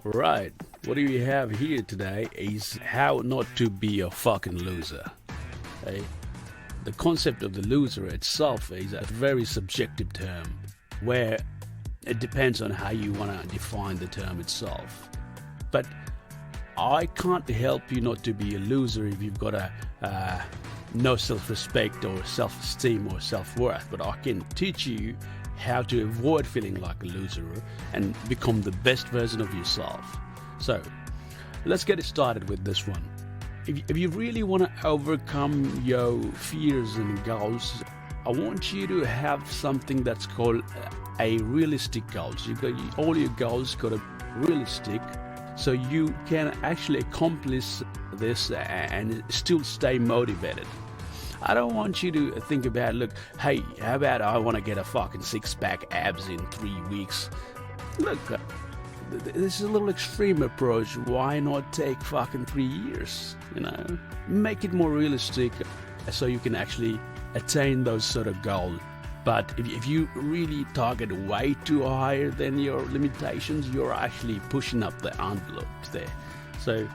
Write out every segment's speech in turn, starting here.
Right, what do we have here today is how not to be a fucking loser. Okay? The concept of the loser itself is a very subjective term where it depends on how you want to define the term itself. But I can't help you not to be a loser if you've got no self-respect or self-esteem or self-worth, but I can teach you how to avoid feeling like a loser and become the best version of yourself. So let's get it started with this one. If you really want to overcome your fears and goals, I want you to have something that's called a realistic goals. All your goals got to be realistic, so you can actually accomplish this and still stay motivated. I don't want you to think about, look, hey, how about I want to get a fucking six-pack abs in 3 weeks? Look, this is a little extreme approach. Why not take fucking 3 years? Make it more realistic so you can actually attain those sort of goals. But if you really target way too higher than your limitations, you're actually pushing up the envelopes there. So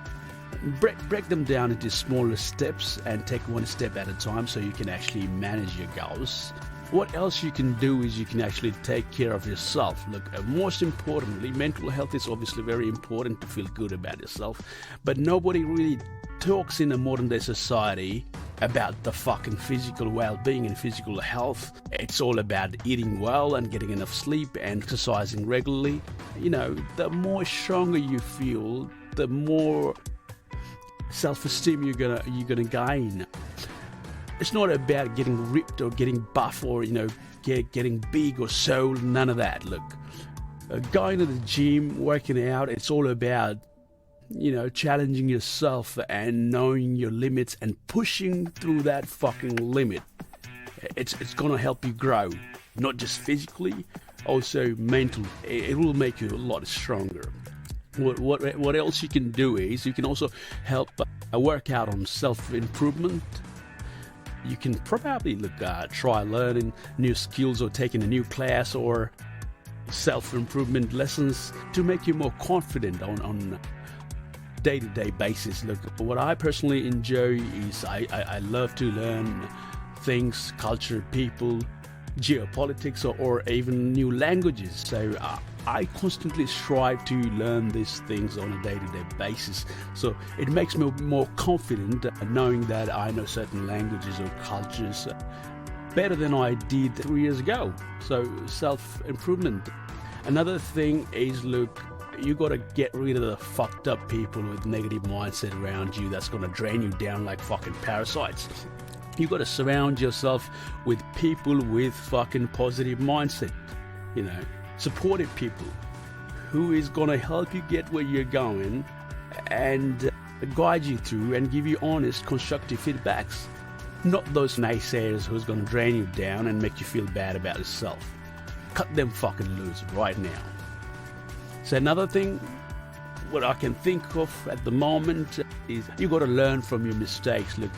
break them down into smaller steps and take one step at a time so you can actually manage your goals. What else you can do is you can actually take care of yourself. Look, most importantly, mental health is obviously very important to feel good about yourself, but nobody really talks in a modern day society about the fucking physical well-being and physical health. It's all about eating well and getting enough sleep and exercising regularly. The more stronger you feel, the more self-esteem you're gonna gain. It's not about getting ripped or getting buff or getting big or so. None of that. Look, going to the gym, working out, it's all about challenging yourself and knowing your limits and pushing through that fucking limit. It's gonna help you grow, not just physically, also mentally. It will make you a lot stronger. What else you can do is you can also help work out on self-improvement. You can probably try learning new skills or taking a new class or self-improvement lessons to make you more confident on day-to-day basis. Look, what I personally enjoy is I love to learn things, culture, people, geopolitics, or even new languages. So I constantly strive to learn these things on a day-to-day basis. So it makes me more confident knowing that I know certain languages or cultures better than I did 3 years ago. So self-improvement. Another thing is, look, you got to get rid of the fucked up people with negative mindset around you that's going to drain you down like fucking parasites. You got to surround yourself with people with fucking positive mindset, supportive people who is going to help you get where you're going and guide you through and give you honest, constructive feedbacks. Not those naysayers who's going to drain you down and make you feel bad about yourself. Cut them fucking loose right now. So another thing, what I can think of at the moment is you got to learn from your mistakes. Look,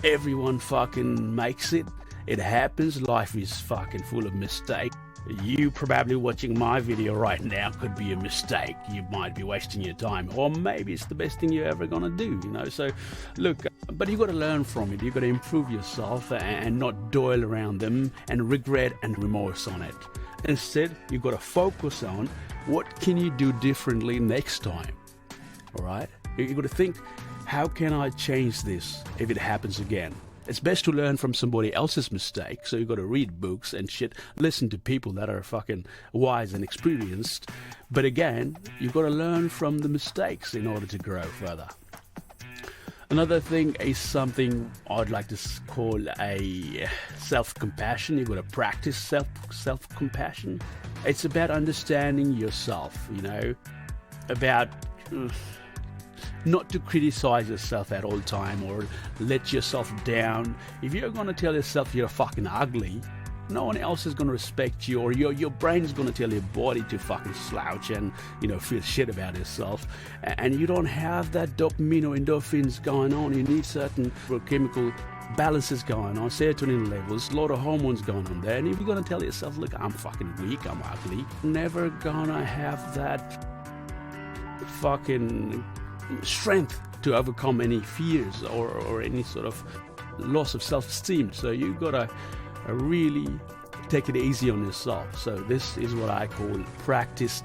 everyone fucking makes it. It happens. Life is fucking full of mistakes. You probably watching my video right now could be a mistake. You might be wasting your time, or maybe it's the best thing you're ever gonna do. So look, but you got to learn from it. You got to improve yourself and not dwell around them and regret and remorse on it. Instead, you got to focus on what can you do differently next time. All right, you got to think, how can I change this if it happens again? It's best to learn from somebody else's mistake, so you got to read books and shit, listen to people that are fucking wise and experienced. But again, you got to learn from the mistakes in order to grow further. Another thing is something I'd like to call a self-compassion. You got to practice self-compassion. It's about understanding yourself, about not to criticize yourself at all time or let yourself down. If you're going to tell yourself you're fucking ugly, no one else is going to respect you, or your brain is going to tell your body to fucking slouch and feel shit about yourself, and you don't have that dopamine or endorphins going on. You need certain chemical balances going on, serotonin levels, a lot of hormones going on there. And if you're going to tell yourself, look, I'm fucking weak, I'm ugly, never gonna have that fucking strength to overcome any fears or any sort of loss of self-esteem. So you gotta really take it easy on yourself. So this is what I call practice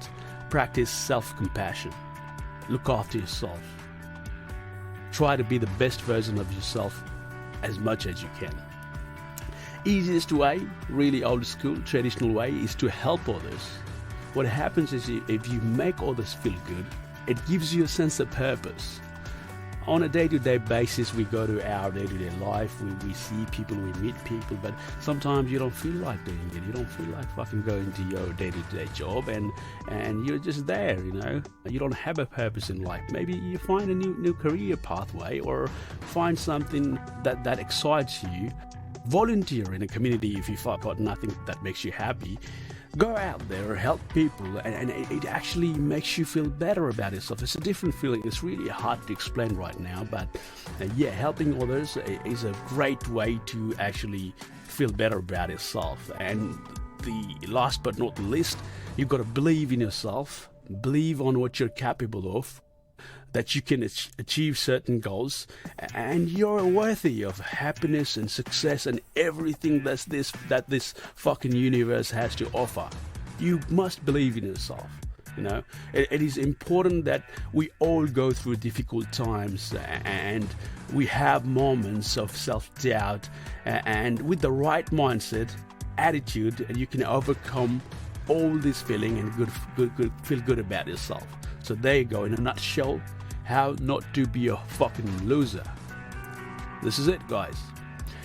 self-compassion. Look after yourself. Try to be the best version of yourself as much as you can. Easiest way, really old school, traditional way, is to help others. What happens is if you make others feel good, it gives you a sense of purpose. On a day-to-day basis, we go to our day-to-day life, we see people, we meet people, but sometimes you don't feel like doing it. You don't feel like fucking going to your day-to-day job, and you're just there, you know. You don't have a purpose in life. Maybe you find a new career pathway, or find something that excites you. Volunteer in a community if you've got nothing that makes you happy. Go out there, help people, and it actually makes you feel better about yourself. It's a different feeling. It's really hard to explain right now, but yeah, helping others is a great way to actually feel better about yourself. And the last but not least, you've got to believe in yourself, believe on what you're capable of, that you can achieve certain goals, and you're worthy of happiness and success and everything that this fucking universe has to offer. You must believe in yourself. You know, it is important that we all go through difficult times, and we have moments of self-doubt, and with the right mindset, attitude, you can overcome all this feeling and feel good about yourself. So there you go, in a nutshell, how not to be a fucking loser. This is it, guys.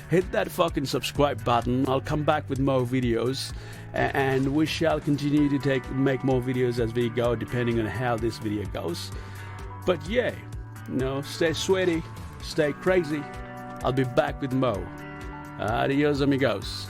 Hit that fucking subscribe button. I'll come back with more videos, and we shall continue to make more videos as we go, depending on how this video goes. But yeah, you know, stay sweaty, stay crazy. I'll be back with more. Adios, amigos.